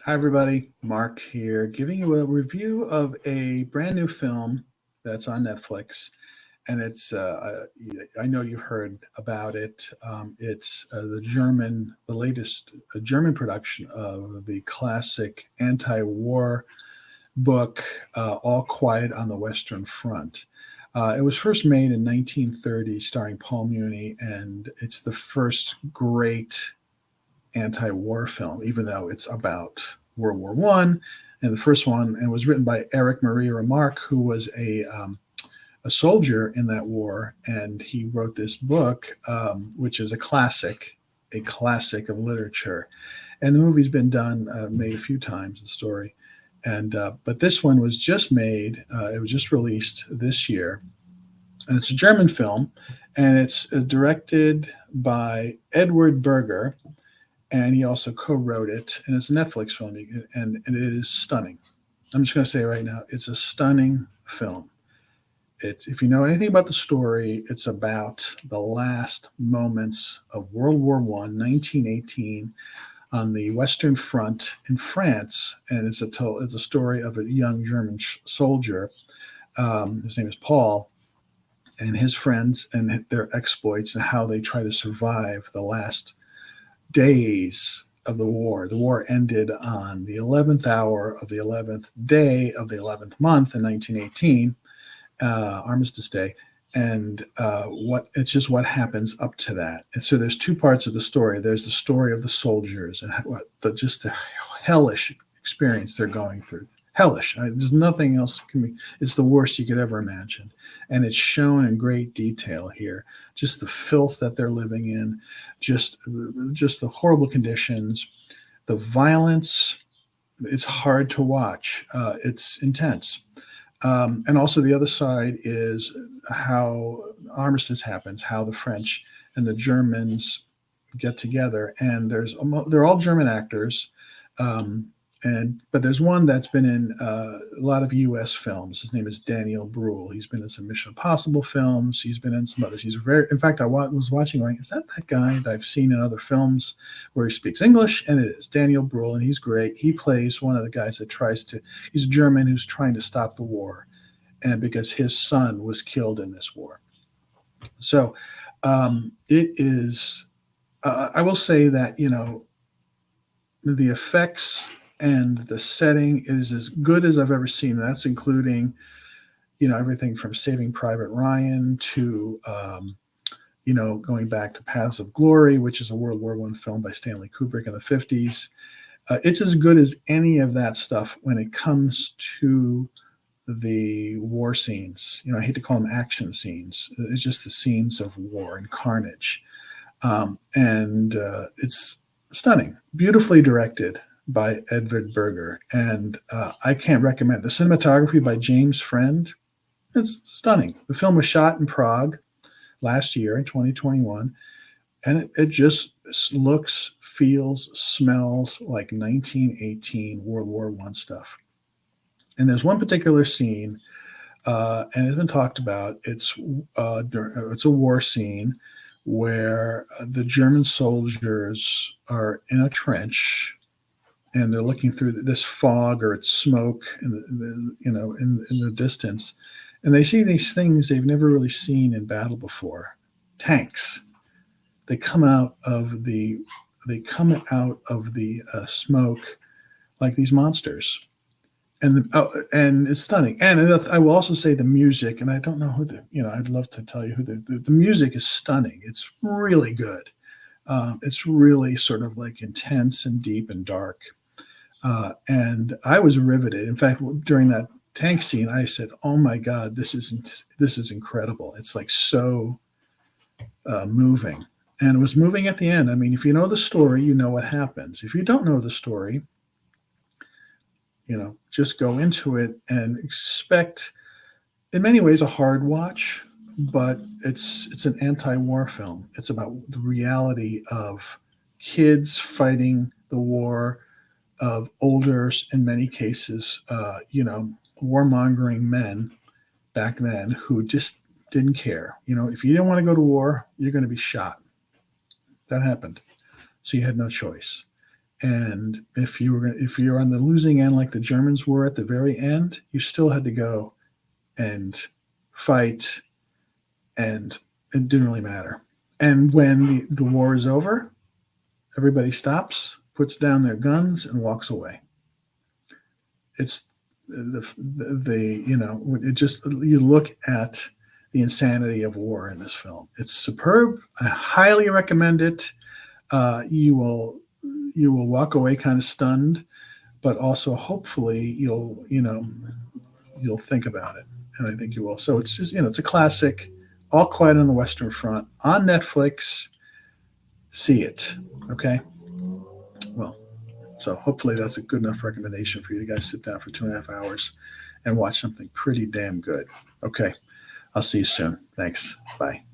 Hi, everybody. Mark here, giving you a review of a brand new film that's on Netflix. And I know you've heard about it. It's the latest German production of the classic anti war book, All Quiet on the Western Front. It was first made in 1930, starring Paul Muni, and it's the first great anti-war film, even though it's about World War One. And the first one, and was written by Erich Maria Remarque, who was a soldier in that war, and he wrote this book, which is a classic of literature. And the movie's been done, made a few times. The story, and but this one was just made. It was just released this year, and it's a German film, and it's directed by Edward Berger, and he also co-wrote it, and it's a Netflix film, and it is stunning. I'm just going to say right now, it's a stunning film. It's, if you know anything about the story, it's about the last moments of World War One, 1918, on the Western Front in France, and it's a story of a young German soldier. His name is Paul, and his friends and their exploits and how they try to survive the last days of the war. The war ended on the 11th hour of the 11th day of the 11th month in 1918, Armistice Day. And what happens up to that. And so there's two parts of the story. There's the story of the soldiers and just the hellish experience they're going through. Hellish. There's nothing else can be. It's the worst you could ever imagine, and it's shown in great detail here. Just the filth that they're living in, just the horrible conditions, the violence. It's hard to watch. It's intense, and also the other side is how armistice happens, how the French and the Germans get together, and they're all German actors. But there's one that's been in a lot of U.S. films. His name is Daniel Bruhl. He's been in some Mission Impossible films. He's been in some others. In fact, I was watching, going, is that guy that I've seen in other films where he speaks English? And it is Daniel Bruhl, and he's great. He plays one of the guys that he's a German who's trying to stop the war, and because his son was killed in this war. So it is, I will say that, the effects and the setting is as good as I've ever seen. That's including, everything from Saving Private Ryan to, going back to Paths of Glory, which is a World War I film by Stanley Kubrick in the 50s. It's as good as any of that stuff when it comes to the war scenes. I hate to call them action scenes. It's just the scenes of war and carnage. And it's stunning, beautifully directed by Edward Berger. And I can't recommend the cinematography by James Friend. It's stunning. The film was shot in Prague last year in 2021. And it just looks, feels, smells like 1918 World War I stuff. And there's one particular scene, and it's been talked about. It's a war scene where the German soldiers are in a trench, and they're looking through this fog or it's smoke, in the distance, and they see these things they've never really seen in battle before. Tanks. They come out of the smoke like these monsters, and it's stunning. And I will also say the music, and I don't know I'd love to tell you who the music is stunning. It's really good. It's really sort of like intense and deep and dark. And I was riveted. In fact, during that tank scene, I said, "Oh my God, this is incredible." It's like so moving, and it was moving at the end. I mean, if you know the story, you know what happens. If you don't know the story, just go into it and expect, in many ways, a hard watch. But it's an anti-war film. It's about the reality of kids fighting the war, of older, in many cases, warmongering men back then who just didn't care. If you didn't want to go to war, you're going to be shot. That happened. So you had no choice. And if you're on the losing end like the Germans were at the very end, you still had to go and fight, and it didn't really matter. And when the war is over, everybody stops, puts down their guns, and walks away. It's the it just, you look at the insanity of war in this film. It's superb. I highly recommend it. You will walk away kind of stunned, but also hopefully you'll think about it, and I think you will. So it's just, it's a classic, All Quiet on the Western Front on Netflix. See it, okay? Well, so hopefully that's a good enough recommendation for you to guys sit down for 2.5 hours and watch something pretty damn good. Okay, I'll see you soon. Thanks. Bye.